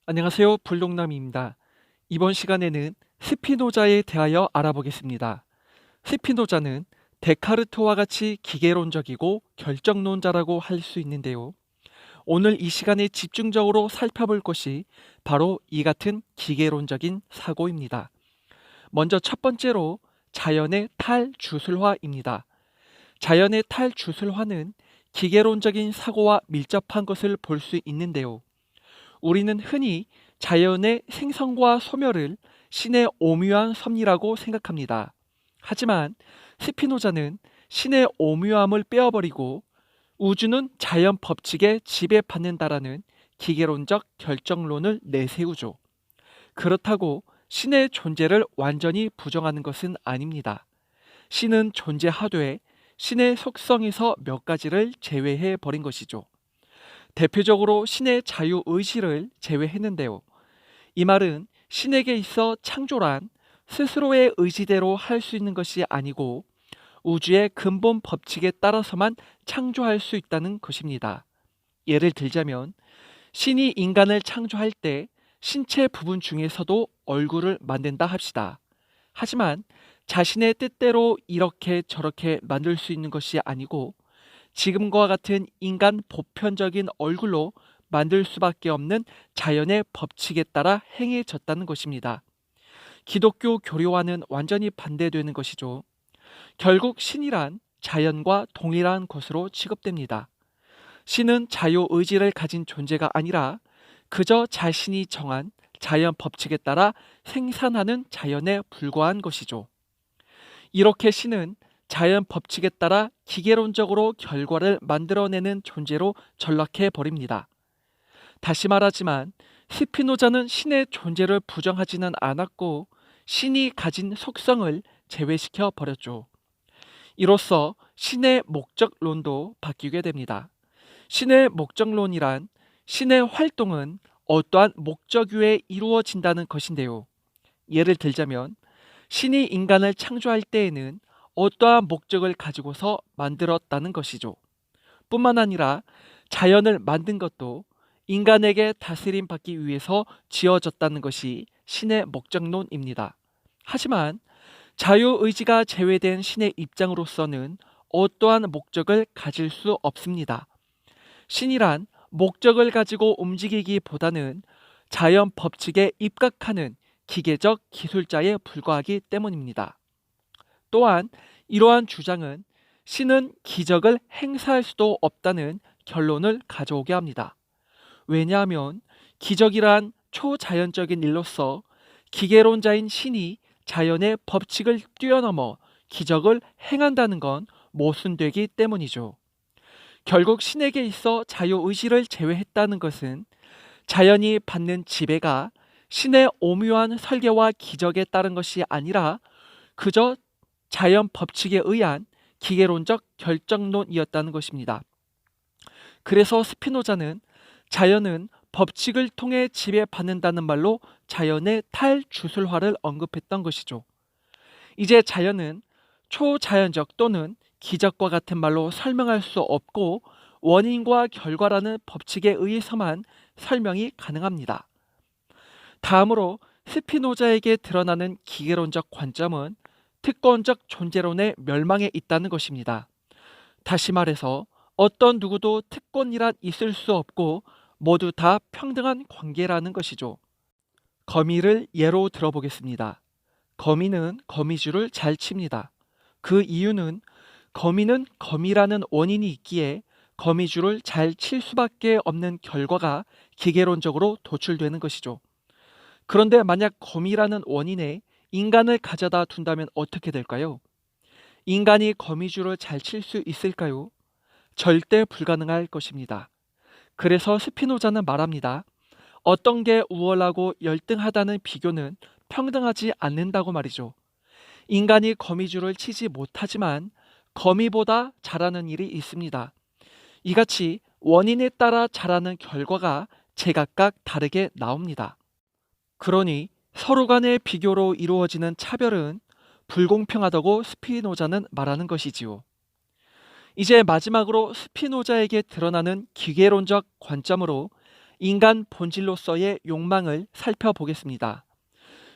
안녕하세요. 불독남입니다. 이번 시간에는 스피노자에 대하여 알아보겠습니다. 스피노자는 데카르트와 같이 기계론적이고 결정론자라고 할 수 있는데요. 오늘 이 시간에 집중적으로 살펴볼 것이 바로 이 같은 기계론적인 사고입니다. 먼저 첫 번째로 자연의 탈주술화입니다. 자연의 탈주술화는 기계론적인 사고와 밀접한 것을 볼 수 있는데요. 우리는 흔히 자연의 생성과 소멸을 신의 오묘한 섭리라고 생각합니다. 하지만 스피노자는 신의 오묘함을 빼어버리고 우주는 자연 법칙에 지배받는다라는 기계론적 결정론을 내세우죠. 그렇다고 신의 존재를 완전히 부정하는 것은 아닙니다. 신은 존재하되 신의 속성에서 몇 가지를 제외해 버린 것이죠. 대표적으로 신의 자유의지를 제외했는데요. 이 말은 신에게 있어 창조란 스스로의 의지대로 할 수 있는 것이 아니고 우주의 근본 법칙에 따라서만 창조할 수 있다는 것입니다. 예를 들자면 신이 인간을 창조할 때 신체 부분 중에서도 얼굴을 만든다 합시다. 하지만 자신의 뜻대로 이렇게 저렇게 만들 수 있는 것이 아니고 지금과 같은 인간 보편적인 얼굴로 만들 수밖에 없는 자연의 법칙에 따라 행해졌다는 것입니다. 기독교 교리와는 완전히 반대되는 것이죠. 결국 신이란 자연과 동일한 것으로 취급됩니다. 신은 자유의지를 가진 존재가 아니라 그저 자신이 정한 자연 법칙에 따라 생산하는 자연에 불과한 것이죠. 이렇게 신은 자연 법칙에 따라 기계론적으로 결과를 만들어내는 존재로 전락해 버립니다. 다시 말하지만 스피노자는 신의 존재를 부정하지는 않았고 신이 가진 속성을 제외시켜 버렸죠. 이로써 신의 목적론도 바뀌게 됩니다. 신의 목적론이란 신의 활동은 어떠한 목적 위에 이루어진다는 것인데요. 예를 들자면 신이 인간을 창조할 때에는 어떠한 목적을 가지고서 만들었다는 것이죠. 뿐만 아니라 자연을 만든 것도 인간에게 다스림 받기 위해서 지어졌다는 것이 신의 목적론입니다. 하지만 자유의지가 제외된 신의 입장으로서는 어떠한 목적을 가질 수 없습니다. 신이란 목적을 가지고 움직이기보다는 자연 법칙에 입각하는 기계적 기술자에 불과하기 때문입니다. 또한 이러한 주장은 신은 기적을 행사할 수도 없다는 결론을 가져오게 합니다. 왜냐하면 기적이란 초자연적인 일로서 기계론자인 신이 자연의 법칙을 뛰어넘어 기적을 행한다는 건 모순되기 때문이죠. 결국 신에게 있어 자유의지를 제외했다는 것은 자연이 받는 지배가 신의 오묘한 설계와 기적에 따른 것이 아니라 그저 자연 법칙에 의한 기계론적 결정론이었다는 것입니다. 그래서 스피노자는 자연은 법칙을 통해 지배받는다는 말로 자연의 탈주술화를 언급했던 것이죠. 이제 자연은 초자연적 또는 기적과 같은 말로 설명할 수 없고 원인과 결과라는 법칙에 의해서만 설명이 가능합니다. 다음으로 스피노자에게 드러나는 기계론적 관점은 특권적 존재론의 멸망에 있다는 것입니다. 다시 말해서 어떤 누구도 특권이란 있을 수 없고 모두 다 평등한 관계라는 것이죠. 거미를 예로 들어보겠습니다. 거미는 거미줄을 잘 칩니다. 그 이유는 거미는 거미라는 원인이 있기에 거미줄을 잘 칠 수밖에 없는 결과가 기계론적으로 도출되는 것이죠. 그런데 만약 거미라는 원인에 인간을 가져다 둔다면 어떻게 될까요? 인간이 거미줄을 잘 칠 수 있을까요? 절대 불가능할 것입니다. 그래서 스피노자는 말합니다. 어떤 게 우월하고 열등하다는 비교는 평등하지 않는다고 말이죠. 인간이 거미줄을 치지 못하지만 거미보다 잘하는 일이 있습니다. 이같이 원인에 따라 잘하는 결과가 제각각 다르게 나옵니다. 그러니 서로 간의 비교로 이루어지는 차별은 불공평하다고 스피노자는 말하는 것이지요. 이제 마지막으로 스피노자에게 드러나는 기계론적 관점으로 인간 본질로서의 욕망을 살펴보겠습니다.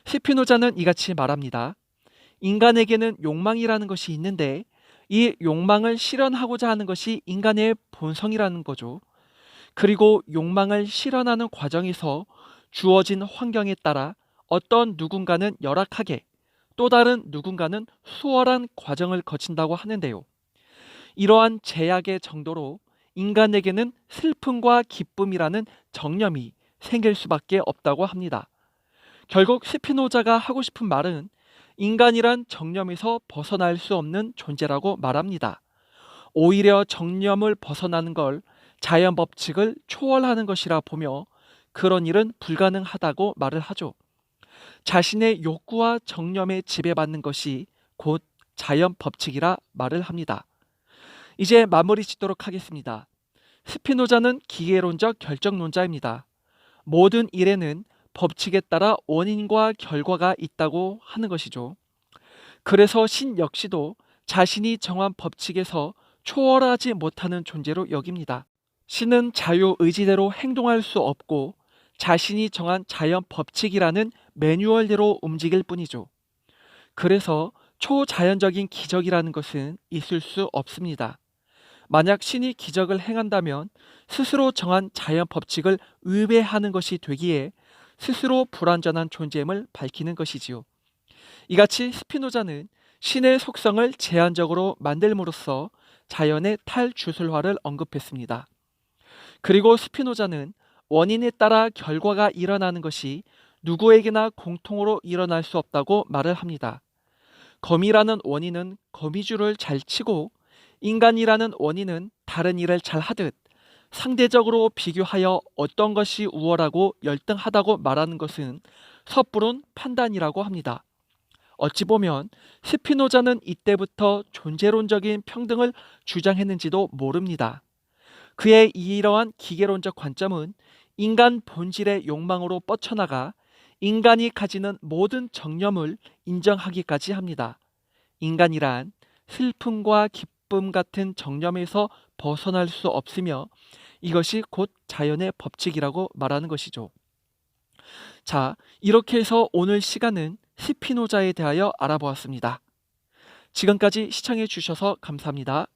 스피노자는 이같이 말합니다. 인간에게는 욕망이라는 것이 있는데 이 욕망을 실현하고자 하는 것이 인간의 본성이라는 거죠. 그리고 욕망을 실현하는 과정에서 주어진 환경에 따라 어떤 누군가는 열악하게 또 다른 누군가는 수월한 과정을 거친다고 하는데요. 이러한 제약의 정도로 인간에게는 슬픔과 기쁨이라는 정념이 생길 수밖에 없다고 합니다. 결국 스피노자가 하고 싶은 말은 인간이란 정념에서 벗어날 수 없는 존재라고 말합니다. 오히려 정념을 벗어나는 걸 자연 법칙을 초월하는 것이라 보며 그런 일은 불가능하다고 말을 하죠. 자신의 욕구와 정념에 지배받는 것이 곧 자연 법칙이라 말을 합니다. 이제 마무리 짓도록 하겠습니다. 스피노자는 기계론적 결정론자입니다. 모든 일에는 법칙에 따라 원인과 결과가 있다고 하는 것이죠. 그래서 신 역시도 자신이 정한 법칙에서 초월하지 못하는 존재로 여깁니다. 신은 자유의지대로 행동할 수 없고 자신이 정한 자연 법칙이라는 매뉴얼대로 움직일 뿐이죠. 그래서 초자연적인 기적이라는 것은 있을 수 없습니다. 만약 신이 기적을 행한다면 스스로 정한 자연 법칙을 위배하는 것이 되기에 스스로 불완전한 존재임을 밝히는 것이지요. 이같이 스피노자는 신의 속성을 제한적으로 만들므로써 자연의 탈주술화를 언급했습니다. 그리고 스피노자는 원인에 따라 결과가 일어나는 것이 누구에게나 공통으로 일어날 수 없다고 말을 합니다. 거미라는 원인은 거미줄을 잘 치고 인간이라는 원인은 다른 일을 잘 하듯 상대적으로 비교하여 어떤 것이 우월하고 열등하다고 말하는 것은 섣부른 판단이라고 합니다. 어찌 보면 스피노자는 이때부터 존재론적인 평등을 주장했는지도 모릅니다. 그의 이러한 기계론적 관점은 인간 본질의 욕망으로 뻗쳐나가 인간이 가지는 모든 정념을 인정하기까지 합니다. 인간이란 슬픔과 기쁨 같은 정념에서 벗어날 수 없으며 이것이 곧 자연의 법칙이라고 말하는 것이죠. 자, 이렇게 해서 오늘 시간은 스피노자에 대하여 알아보았습니다. 지금까지 시청해 주셔서 감사합니다.